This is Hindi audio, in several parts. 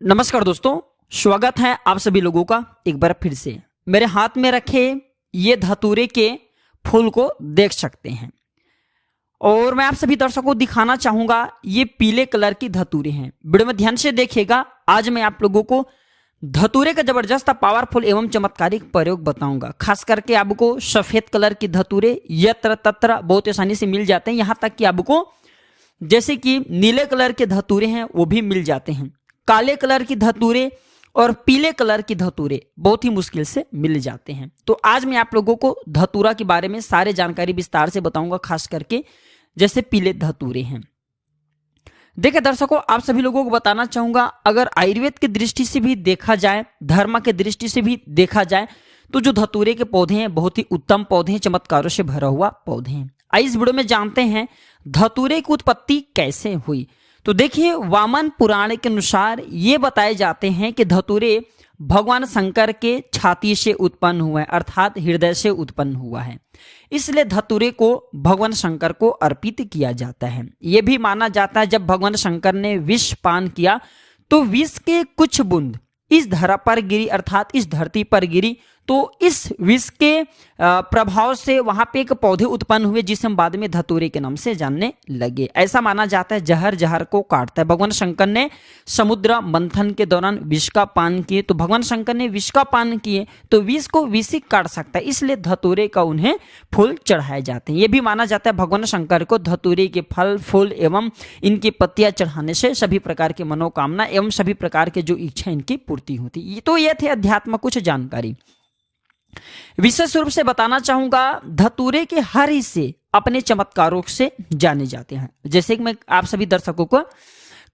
नमस्कार दोस्तों, स्वागत है आप सभी लोगों का एक बार फिर से। मेरे हाथ में रखे ये धतूरे के फूल को देख सकते हैं और मैं आप सभी दर्शकों को दिखाना चाहूंगा ये पीले कलर की धतूरे हैं। वीडियो में ध्यान से देखिएगा। आज मैं आप लोगों को धतूरे का जबरदस्त पावरफुल एवं चमत्कारिक प्रयोग बताऊंगा। खास करके आपको सफेद कलर की धतूरे यत्र तत्र बहुत आसानी से मिल जाते हैं, यहाँ तक कि आपको जैसे कि नीले कलर के धतूरे हैं वो भी मिल जाते हैं। काले कलर की धतूरे और पीले कलर की धतूरे बहुत ही मुश्किल से मिल जाते हैं। तो आज मैं आप लोगों को धतूरा के बारे में सारे जानकारी विस्तार से बताऊंगा, खास करके जैसे पीले धतूरे हैं। देखिए दर्शकों, आप सभी लोगों को बताना चाहूंगा, अगर आयुर्वेद की दृष्टि से भी देखा जाए, धर्म की दृष्टि से भी देखा जाए, तो जो धतूरे के पौधे हैं बहुत ही उत्तम पौधे हैं, चमत्कारों से भरा हुआ पौधे हैं। आइए इस वीडियो में जानते हैं धतूरे की उत्पत्ति कैसे हुई। तो देखिए, वामन पुराण के अनुसार ये बताए जाते हैं कि धतूरे भगवान शंकर के छाती से उत्पन्न हुआ है, अर्थात हृदय से उत्पन्न हुआ है। इसलिए धतूरे को भगवान शंकर को अर्पित किया जाता है। यह भी माना जाता है जब भगवान शंकर ने विष पान किया तो विष के कुछ बूंद इस धरा पर गिरी, अर्थात इस धरती पर गिरी, तो इस विष के प्रभाव से वहां पे एक पौधे उत्पन्न हुए जिसे हम बाद में धतूरे के नाम से जानने लगे। ऐसा माना जाता है जहर जहर को काटता है। भगवान शंकर ने समुद्र मंथन के दौरान विष का पान किए, तो भगवान शंकर ने विष का पान किए तो विष को विष ही काट सकता है, इसलिए धतूरे का उन्हें फूल चढ़ाए जाते हैं। यह भी माना जाता है भगवान शंकर को धतूरे के फल फूल एवं इनकी पत्तियां चढ़ाने से सभी प्रकार की मनोकामना एवं सभी प्रकार के जो इच्छा इनकी पूर्ति होती। तो यह थे अध्यात्म कुछ जानकारी। विशेष रूप से बताना चाहूंगा, धतूरे के हर हिस्से अपने चमत्कारों से जाने जाते हैं। जैसे कि मैं आप सभी दर्शकों को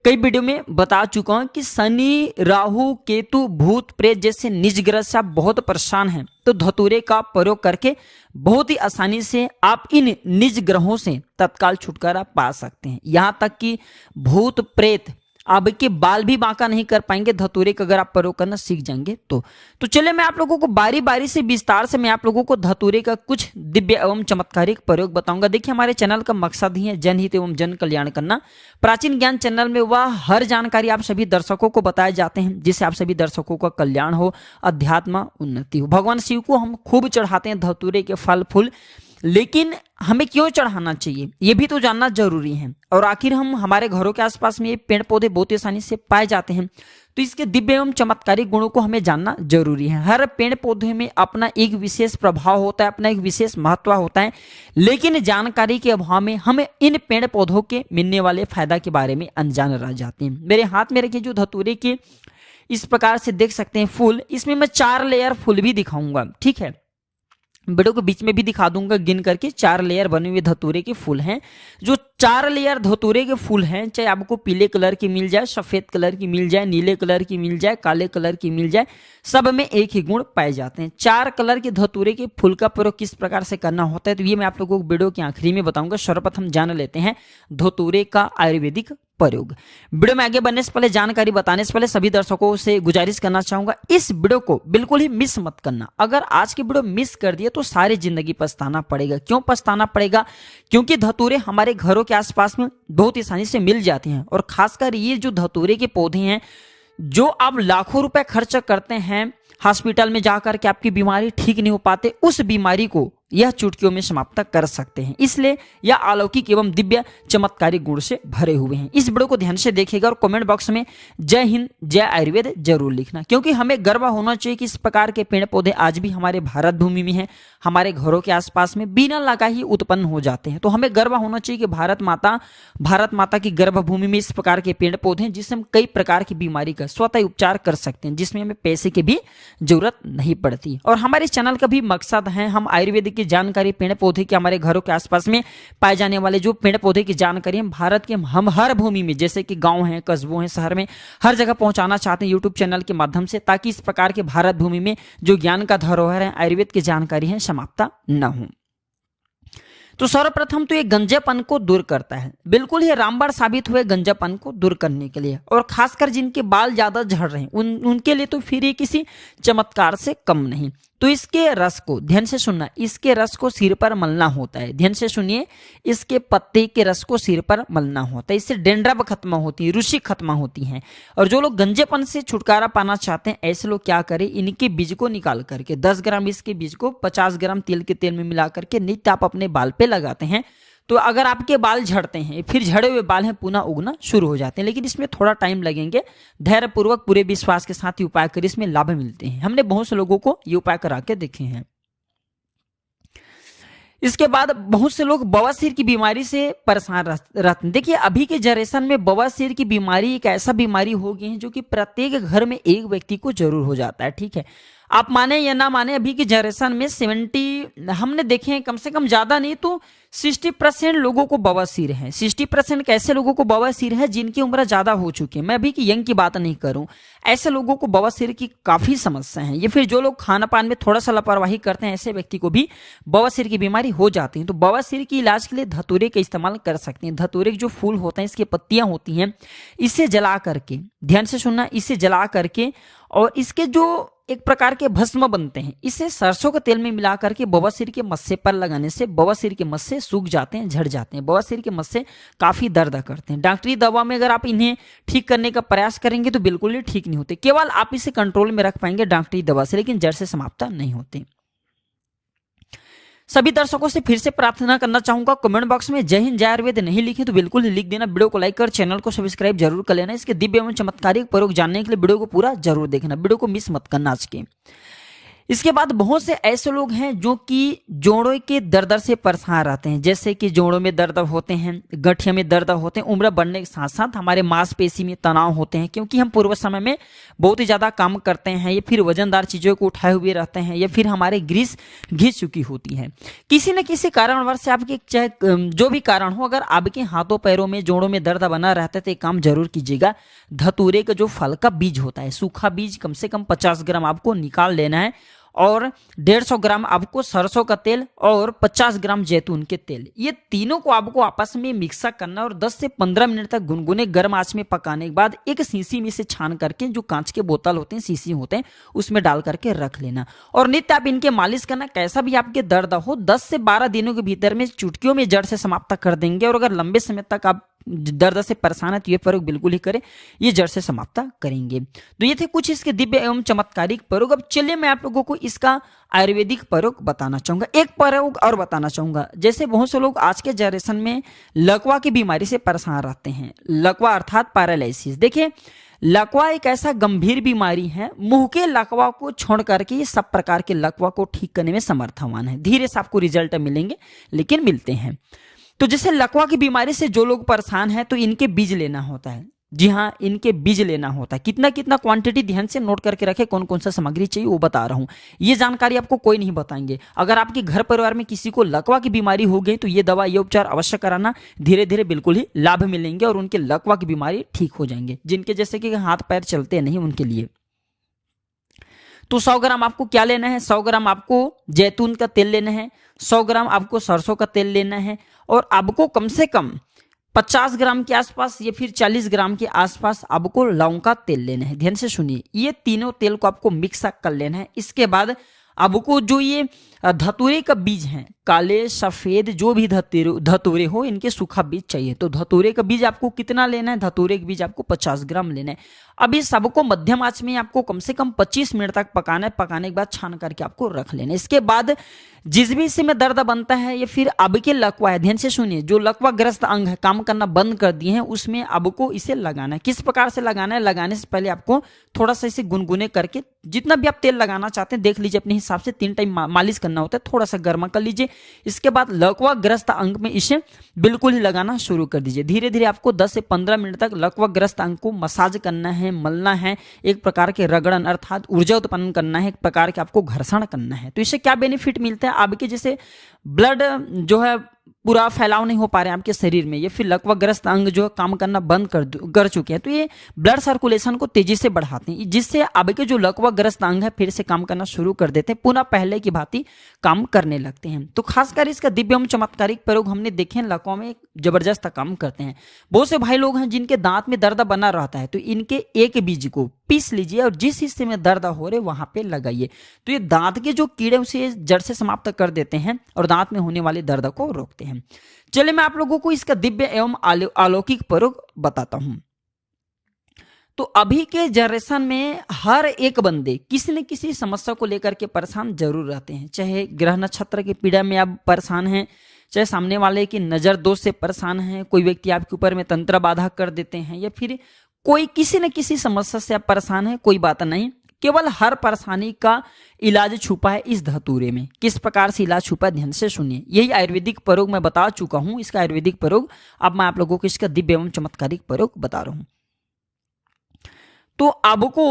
कई वीडियो में बता चुका हूं कि शनि राहु केतु भूत प्रेत जैसे निज ग्रह से आप बहुत परेशान हैं, तो धतूरे का प्रयोग करके बहुत ही आसानी से आप इन निज ग्रहों से तत्काल छुटकारा पा सकते हैं। यहां तक कि भूत प्रेत आपके बाल भी बांका नहीं कर पाएंगे धतूरे का अगर आप प्रयोग करना सीख जाएंगे तो चलिए मैं आप लोगों को बारी बारी से विस्तार से मैं आप लोगों को धतूरे का कुछ दिव्य एवं चमत्कारिक प्रयोग बताऊंगा। देखिए, हमारे चैनल का मकसद ही है जनहित एवं जन कल्याण करना। प्राचीन ज्ञान चैनल में वह हर जानकारी आप सभी दर्शकों को बताए जाते हैं जिससे आप सभी दर्शकों का कल्याण हो, अध्यात्म उन्नति हो। भगवान शिव को हम खूब चढ़ाते हैं धतूरे के फल फूल, लेकिन हमें क्यों चढ़ाना चाहिए ये भी तो जानना जरूरी है। और आखिर हम हमारे घरों के आसपास में ये पेड़ पौधे बहुत आसानी से पाए जाते हैं, तो इसके दिव्य एवं चमत्कारिक गुणों को हमें जानना जरूरी है। हर पेड़ पौधे में अपना एक विशेष प्रभाव होता है, अपना एक विशेष महत्व होता है, लेकिन जानकारी के अभाव में हम इन पेड़ पौधों के मिलने वाले फायदा के बारे में अनजान रह जाते हैं। मेरे हाथ में रखे जो धतूरे के इस प्रकार से देख सकते हैं फूल, इसमें मैं 4 लेयर फूल भी दिखाऊंगा, ठीक है। वीडियो के बीच में भी दिखा दूंगा गिन करके 4 लेयर बने हुए धतूरे के फूल हैं। जो 4 लेयर धतूरे के फूल हैं, चाहे आपको पीले कलर की मिल जाए, सफेद कलर की मिल जाए, नीले कलर की मिल जाए, काले कलर की मिल जाए, सब में एक ही गुण पाए जाते हैं। 4 कलर के धतूरे के फूल का प्रयोग किस प्रकार से करना होता है तो ये मैं आप लोगों को वीडियो के आखिरी में बताऊंगा। सर्वप्रथम जान लेते हैं धतूरे का आयुर्वेदिक प्रयोग। वीडियो में आगे बढ़ने से पहले, जानकारी बताने से पहले सभी दर्शकों से गुजारिश करना चाहूंगा, इस वीडियो को बिल्कुल ही मिस मत करना। अगर आज की वीडियो मिस कर दिए तो सारी जिंदगी पछताना पड़ेगा। क्यों पछताना पड़ेगा? क्योंकि धतूरे हमारे घरों के आसपास में बहुत आसानी से मिल जाते हैं, और खासकर ये जो धतूरे के पौधे हैं जो आप लाखों रुपए खर्च करते हैं हॉस्पिटल में जाकर के आपकी बीमारी ठीक नहीं हो पाते, उस बीमारी को यह चुटकियों में समाप्त कर सकते हैं। इसलिए यह अलौकिक एवं दिव्य चमत्कारिक गुण से भरे हुए हैं। इस वीडियो को ध्यान से देखिएगा और कमेंट बॉक्स में जय हिंद जय आयुर्वेद जरूर लिखना, क्योंकि हमें गर्व होना चाहिए कि इस प्रकार के पेड़ पौधे आज भी हमारे भारत भूमि में हैं, हमारे घरों के आसपास में बिना लगा ही उत्पन्न हो जाते हैं। तो हमें गर्व होना चाहिए कि भारत माता की गर्भभूमि में इस प्रकार के पेड़ पौधे हैं जिससे हम कई प्रकार की बीमारी का स्वतः उपचार कर सकते हैं, जिसमें हमें पैसे की भी जरूरत नहीं पड़ती। और हमारे चैनल का भी मकसद है हम आयुर्वेदिक की जानकारी, पेड़ पौधे के हमारे घरों के आसपास में पाए जाने वाले जो पेड़ पौधे की जानकारी हम भारत के हम हर भूमि में, जैसे कि गांव हैं, कस्बों हैं, शहर में, हर जगह पहुंचाना चाहते हैं यूट्यूब चैनल के माध्यम से, ताकि इस प्रकार के भारत भूमि में जो ज्ञान का धरोहर है, आयुर्वेद की जानकारी है, समाप्त न हो। तो सर्वप्रथम तो ये गंजेपन को दूर करता है, बिल्कुल ही रामबाण साबित हुए गंजेपन को दूर करने के लिए। और खासकर जिनके बाल ज्यादा झड़ रहे हैं उनके लिए तो फिर ये किसी चमत्कार से कम नहीं। तो इसके रस को ध्यान से सुनना, इसके रस को सिर पर मलना होता है। ध्यान से सुनिए, इसके पत्ते के रस को सिर पर मलना होता है। इससे डेंड्रफ खत्म होती है, रुसी खत्म होती है। और जो लोग गंजेपन से छुटकारा पाना चाहते हैं, ऐसे लोग क्या करें, इनके बीज को निकाल करके 10 ग्राम इसके बीज को 50 ग्राम तिल के तेल में मिला करके नित्य आप अपने बाल पे लगाते हैं, तो अगर आपके बाल झड़ते हैं, फिर झड़े हुए बाल हैं पुनः उगना शुरू हो जाते हैं। लेकिन इसमें थोड़ा टाइम लगेंगे, धैर्यपूर्वक पूरे विश्वास के साथ ये उपाय करें, इसमें लाभ मिलते हैं। हमने बहुत से लोगों को ये उपाय करा के देखे हैं। इसके बाद बहुत से लोग बवासीर की बीमारी से परेशान रहते हैं। देखिए अभी के जनरेशन में बवासीर की बीमारी एक ऐसा बीमारी हो गई है जो कि प्रत्येक घर में एक व्यक्ति को जरूर हो जाता है। ठीक है, आप माने या ना माने, अभी की जनरेशन में 70 हमने देखे हैं, कम से कम ज्यादा नहीं तो 60% लोगों को बवासीर है। 60% कैसे लोगों को बवासीर है, जिनकी उम्र ज्यादा हो चुकी है। मैं अभी की यंग की बात नहीं करूं, ऐसे लोगों को बवासीर की काफी समस्या है। ये फिर जो लोग खाना पान में थोड़ा सा लापरवाही करते हैं, ऐसे व्यक्ति को भी बवासीर की बीमारी हो जाती है। तो बवासीर के इलाज के लिए धतूरे का इस्तेमाल कर सकते हैं। धतूरे के जो फूल होते हैं, इसकी पत्तियां होती हैं, इसे जला करके, ध्यान से सुनना, इसे जला करके और इसके जो एक प्रकार के भस्म बनते हैं, इसे सरसों के तेल में मिला करके बवासीर के मस्से पर लगाने से बवासीर के मस्से सूख जाते हैं, झड़ जाते हैं। बवासीर के मस्से काफी दर्द करते हैं। डॉक्टरी दवा में अगर आप इन्हें ठीक करने का प्रयास करेंगे तो बिल्कुल ही ठीक नहीं होते। केवल आप इसे कंट्रोल में रख पाएंगे डॉक्टरी दवा से, लेकिन जड़ से समाप्त नहीं होते। सभी दर्शकों से फिर से प्रार्थना करना चाहूंगा, कमेंट बॉक्स में जय हिंद जय आयुर्वेद नहीं लिखे तो बिल्कुल लिख देना। वीडियो को लाइक कर चैनल को सब्सक्राइब जरूर कर लेना। इसके दिव्य एवं चमत्कारिक प्रयोग जानने के लिए वीडियो को पूरा जरूर देखना, वीडियो को मिस मत करना आज के। इसके बाद बहुत से ऐसे लोग हैं जो कि जोड़ों के दर्द से परेशान रहते हैं, जैसे कि जोड़ों में दर्द होते हैं, गठिया में दर्द होते हैं। उम्र बढ़ने के साथ साथ हमारे मांसपेशी में तनाव होते हैं, क्योंकि हम पूर्व समय में बहुत ही ज्यादा काम करते हैं, या फिर वजनदार चीजों को उठाए हुए रहते हैं, या फिर हमारे ग्रीस घिस चुकी होती है। किसी न किसी कारणवश से आपके चाहे जो भी कारण हो, अगर आपके हाथों पैरों में जोड़ों में दर्द बना रहता है तो एक काम जरूर कीजिएगा। धतूरे का जो फल का बीज होता है, सूखा बीज कम से कम 50 ग्राम आपको निकाल लेना है, और 150 ग्राम आपको सरसों का तेल और 50 ग्राम जैतून के तेल, ये तीनों को आपको आपस में मिक्स करना और 10 से 15 मिनट तक गुनगुने गर्म आंच में पकाने के बाद एक शीशी में से छान करके, जो कांच के बोतल होते हैं, शीशी होते हैं, उसमें डाल करके रख लेना। और नित्य आप इनके मालिश करना। कैसा भी आपके दर्द हो, 10 से 12 दिनों के भीतर में चुटकियों में जड़ से समाप्त कर देंगे। और अगर लंबे समय तक आप दर्द से परेशान है तो ये प्रयोग बिल्कुल ही करें, ये जड़ से समाप्त करेंगे। तो ये थे कुछ इसके दिव्य एवं चमत्कारिक प्रयोग। अब चलिए मैं आप लोगों को इसका आयुर्वेदिक प्रयोग बताना चाहूंगा। एक प्रयोग और बताना चाहूंगा, जैसे बहुत से लोग आज के जनरेशन में लकवा की बीमारी से परेशान रहते हैं। लकवा अर्थात पैरालिसिस। देखिए लकवा एक ऐसा गंभीर बीमारी है, मुंह के लकवा को छोड़ करके ये सब प्रकार के लकवा को ठीक करने में समर्थवान है। धीरे से आपको रिजल्ट मिलेंगे, लेकिन मिलते हैं। तो जैसे लकवा की बीमारी से जो लोग परेशान हैं, तो इनके बीज लेना होता है। जी हाँ, इनके बीज लेना होता है। कितना कितना क्वांटिटी ध्यान से नोट करके रखें, कौन कौन सा सामग्री चाहिए वो बता रहा हूँ। ये जानकारी आपको कोई नहीं बताएंगे। अगर आपके घर परिवार में किसी को लकवा की बीमारी हो गई तो ये दवा, ये उपचार अवश्य कराना। धीरे धीरे बिल्कुल ही लाभ मिलेंगे और उनके लकवा की बीमारी ठीक हो जाएंगे। जिनके जैसे कि हाथ पैर चलते नहीं, उनके लिए तो 100 ग्राम आपको क्या लेना है, 100 ग्राम आपको जैतून का तेल लेना है, 100 ग्राम आपको सरसों का तेल लेना है, और आपको कम से कम 50 ग्राम के आसपास या फिर 40 ग्राम के आसपास आपको लौंग का तेल लेना है। ध्यान से सुनिए, ये तीनों तेल को आपको मिक्स कर लेना है। इसके बाद आपको जो ये धतूरे का बीज है, काले सफेद जो भी धतूरे हो, इनके सूखा बीज चाहिए। तो धतूरे का बीज आपको कितना लेना है, धतूरे का बीज आपको 50 ग्राम लेना है। अब इस सबको मध्यम आंच में आपको कम से कम 25 मिनट तक पकाना है। पकाने के बाद छान करके आपको रख लेना है। इसके बाद जिस भी हिस्से में दर्द बनता है या फिर अब के लकवा है, ध्यान से सुनिए, जो लकवा ग्रस्त अंग है, काम करना बंद कर दिए हैं, उसमें आपको इसे लगाना है। किस प्रकार से लगाना है, लगाने से पहले आपको थोड़ा सा इसे गुनगुने करके, जितना भी आप तेल लगाना चाहते हैं देख लीजिए, अपने हिसाब से 3 टाइम मालिश करना होता है, थोड़ा सा गर्मा कर लीजिए। इसके बाद लकवा ग्रस्त अंग में इसे बिल्कुल ही लगाना शुरू कर दीजिए। धीरे धीरे आपको 10 से 15 मिनट तक लकवा ग्रस्त अंग को मसाज करना है, मलना है, एक प्रकार के रगड़न अर्थात ऊर्जा उत्पन्न करना है, एक प्रकार के आपको घर्षण करना है। तो इससे क्या बेनिफिट मिलता है, आपके जैसे ब्लड जो है पूरा फैलाव नहीं हो पा रहे हैं आपके शरीर में, या फिर लकवाग्रस्त अंग जो काम करना बंद कर चुके हैं, तो ये ब्लड सर्कुलेशन को तेजी से बढ़ाते हैं, जिससे आपके जो लकवाग्रस्त अंग है फिर से काम करना शुरू कर देते हैं, पुनः पहले की भांति काम करने लगते हैं। तो खासकर इसका दिव्य एवं चमत्कारिक प्रयोग हमने देखे हैं, लकवा में जबरदस्त काम करते हैं। बहुत से भाई लोग हैं जिनके दांत में दर्द बना रहता है, तो इनके एक बीज को पीस लीजिए और जिस हिस्से में दर्द हो रहे वहां पे लगाइए। तो ये दांत के जो कीड़े उसे जड़ से समाप्त कर देते हैं और दांत में होने वाले दर्द को रोकते हैं। चलिए मैं आप लोगों को इसका दिव्य एवं अलौकिक प्रयोग बताता हूं। तो अभी के जनरेशन में हर एक बंदे किसी न किसी समस्या को लेकर के परेशान जरूर रहते हैं। चाहे ग्रह नक्षत्र की पीड़ा में आप परेशान हैं, चाहे सामने वाले की नजर दोष से परेशान हैं, कोई व्यक्ति आपके ऊपर में तंत्र बाधा कर देते हैं, या फिर कोई किसी न किसी समस्या से आप परेशान हैं, कोई बात नहीं। केवल हर परेशानी का इलाज छुपा है इस धतूरे में। किस प्रकार से इलाज छुपा है ध्यान से सुनिए। यही आयुर्वेदिक प्रयोग मैं बता चुका हूं, इसका आयुर्वेदिक प्रयोग। अब मैं आप लोगों को इसका दिव्य एवं चमत्कारिक प्रयोग बता रहा हूं। तो आपको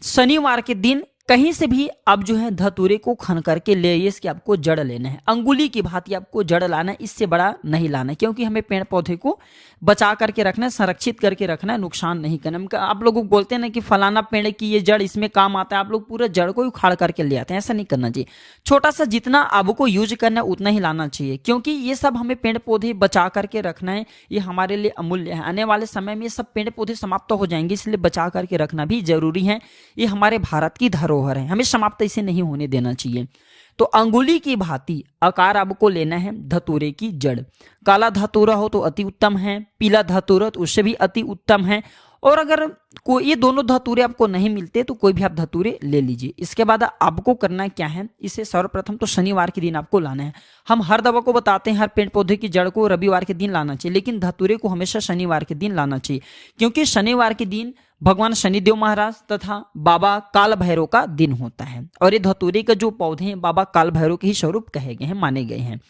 शनिवार के दिन कहीं से भी आप जो है धतूरे को खन करके ले आइए। इसकी आपको जड़ लेना है, अंगुली की भांति आपको जड़ लाना है, इससे बड़ा नहीं लाना है, क्योंकि हमें पेड़ पौधे को बचा करके रखना है, संरक्षित करके रखना है, नुकसान नहीं करना। आप लोग बोलते हैं ना कि फलाना पेड़ की ये जड़ इसमें काम आता है, आप लोग पूरा जड़ को उखाड़ करके ले आते हैं, ऐसा नहीं करना चाहिए। छोटा सा जितना आपको यूज करना है उतना ही लाना चाहिए, क्योंकि ये सब हमें पेड़ पौधे बचा करके रखना है, ये हमारे लिए अमूल्य है। आने वाले समय में ये सब पेड़ पौधे समाप्त हो जाएंगे, इसलिए बचा करके रखना भी जरूरी है। ये हमारे भारत की धरोहर है, हमें समाप्त इसे नहीं होने देना चाहिए। तो अंगुली की भांति आकार आपको लेना है धतूरे की जड़। काला धतूरा हो तो अति उत्तम है, पीला धतूरा तो उससे भी अति उत्तम है। और अगर कोई ये दोनों धतूरे आपको नहीं मिलते तो कोई भी आप धतूरे ले लीजिए। इसके बाद आपको करना क्या है, इसे सर्वप्रथम तो शनिवार के दिन आपको लाना है। हम हर दवा को बताते हैं, हर पेड़ पौधे की जड़ को रविवार के दिन लाना चाहिए, लेकिन धतूरे को हमेशा शनिवार के दिन लाना चाहिए, क्योंकि शनिवार के दिन भगवान शनिदेव महाराज तथा बाबा काल भैरव का दिन होता है। और ये धतूरे का जो पौधे हैं बाबा काल भैरव के ही स्वरूप कहे गए हैं, माने गए हैं।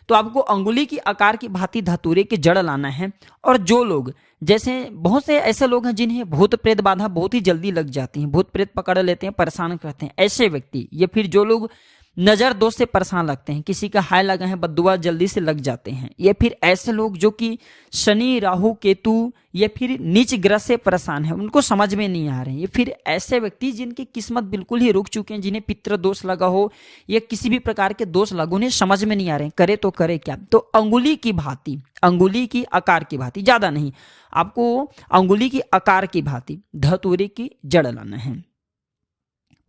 तो आपको अंगुली की आकार की भांति धतूरे की जड़ लाना है। और जो लोग, जैसे बहुत से ऐसे लोग हैं जिन्हें भूत प्रेत बाधा बहुत ही जल्दी लग जाती है, भूत प्रेत पकड़ लेते हैं, परेशान करते हैं, ऐसे व्यक्ति, या फिर जो लोग नजर दोष से परेशान लगते हैं, किसी का हाय लगा है बद्दुआ जल्दी से लग जाते हैं, या फिर ऐसे लोग जो कि शनि राहु केतु या फिर नीच ग्रह से परेशान है, उनको समझ में नहीं आ रहे हैं, या फिर ऐसे व्यक्ति जिनकी किस्मत बिल्कुल ही रुक चुके हैं, जिन्हें पितृ दोष लगा हो या किसी भी प्रकार के दोष लगे, उन्हें समझ में नहीं आ रहे हैं, करे तो करे क्या। तो अंगुली की भांति, अंगुली की आकार की भांति, ज्यादा नहीं, आपको अंगुली की आकार की भांति धतूरे की जड़ लाना है।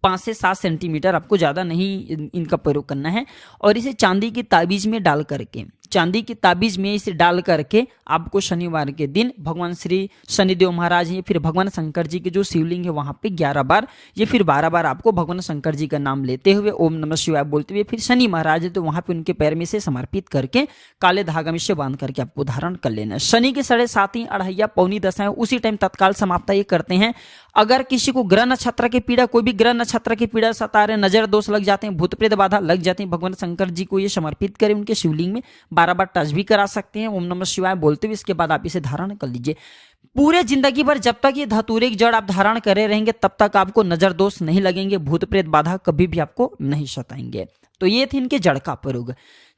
5 से 7 सेंटीमीटर, आपको ज़्यादा नहीं इनका प्रयोग करना है। और इसे चांदी की ताबीज में डाल करके, चांदी की ताबीज में इसे डाल करके आपको शनिवार के दिन भगवान श्री शनिदेव महाराज या फिर भगवान शंकर जी के जो शिवलिंग है वहां पे 11 बार या फिर 12 बार आपको भगवान शंकर जी का नाम लेते हुए ओम नमः शिवाय बोलते हुए, फिर शनि महाराज है तो वहां पे उनके पैर में से समर्पित करके काले धागा में से बांध करके आपको धारण कर लेना है। शनि के 7:30 अढ़ैया पौनी दशाएं उसी टाइम तत्काल समाप्त ये करते हैं। अगर किसी को ग्रह नक्षत्र की पीड़ा, कोई भी ग्रह नक्षत्र की पीड़ा सता रहे, नजर दोष लग जाते हैं, भूत प्रेत बाधा लग जाते हैं, भगवान शंकर जी को ये समर्पित करें, उनके शिवलिंग में 12 बार टच भी करा सकते हैं ओम नमः शिवाय बोलते हुए। इसके बाद आप इसे धारण कर लीजिए। पूरे जिंदगी भर जब तक ये धतूरे की जड़ आप धारण करे रहेंगे तब तक आपको नजर दोष नहीं लगेंगे, भूत प्रेत बाधा कभी भी आपको नहीं सताएंगे। तो ये थे इनके जड़ का प्रयोग।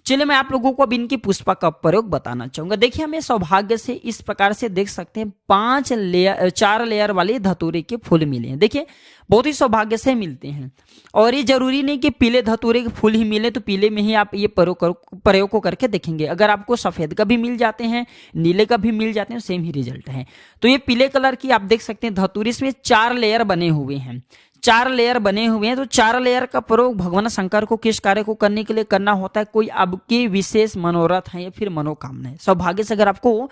चलिए मैं आप लोगों को अब इनकी पुष्पा का प्रयोग बताना चाहूंगा। देखिए हमें सौभाग्य से इस प्रकार से देख सकते हैं 4 लेयर वाले धतूरे के फूल मिले हैं। देखिए बहुत ही सौभाग्य से मिलते हैं, और ये जरूरी नहीं कि पीले धतूरे के फूल ही मिले तो पीले में ही आप ये प्रयोग को करके देखेंगे। अगर आपको सफेद का भी मिल जाते हैं, नीले का भी मिल जाते हैं, सेम ही रिजल्ट है। तो ये पीले कलर की आप देख सकते हैं धतूरे, इसमें 4 लेयर बने हुए हैं, 4 लेयर बने हुए हैं। तो 4 लेयर का प्रयोग भगवान शंकर को किस कार्य को करने के लिए करना होता है, कोई आपकी विशेष मनोरथ है या फिर मनोकामना है। सौभाग्य से अगर आपको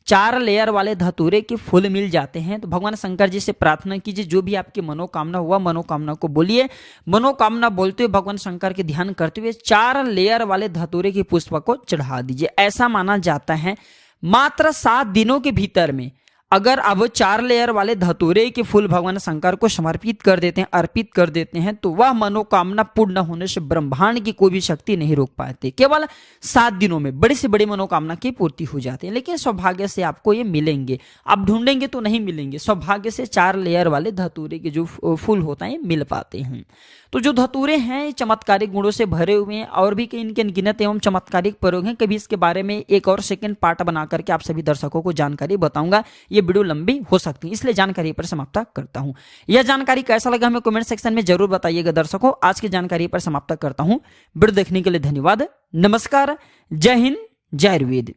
4 लेयर वाले धतूरे के फूल मिल जाते हैं तो भगवान शंकर जी से प्रार्थना कीजिए, जो भी आपकी मनोकामना हुआ मनोकामना को बोलिए, मनोकामना बोलते हुए भगवान शंकर के ध्यान करते हुए 4 लेयर वाले धतूरे के पुष्प को चढ़ा दीजिए। ऐसा माना जाता है मात्र 7 दिनों के भीतर में अगर अब 4 लेयर वाले धतूरे के फूल भगवान शंकर को समर्पित कर देते हैं, अर्पित कर देते हैं, तो वह मनोकामना पूर्ण होने से ब्रह्मांड की कोई भी शक्ति नहीं रोक पाती। केवल 7 दिनों में बड़ी से बड़ी मनोकामना की पूर्ति हो जाती है। लेकिन सौभाग्य से आपको ये मिलेंगे, आप ढूंढेंगे तो नहीं मिलेंगे। सौभाग्य से 4 लेयर वाले धतूरे के जो फूल होता है मिल पाते हैं। तो जो धतूरे हैं चमत्कारिक गुणों से भरे हुए हैं, और भी कई इनके अनगिनत एवं चमत्कारिक प्रयोग हैं। कभी इसके बारे में एक और सेकंड पार्ट बना करके आप सभी दर्शकों को जानकारी बताऊंगा। ये वीडियो लंबी हो सकती है, इसलिए जानकारी पर समाप्त करता हूं। यह जानकारी कैसा लगा हमें कमेंट सेक्शन में जरूर बताइएगा दर्शकों। आज की जानकारी पर समाप्त करता हूं। वीडियो देखने के लिए धन्यवाद। नमस्कार, जय हिंद, जय आयुर्वेद।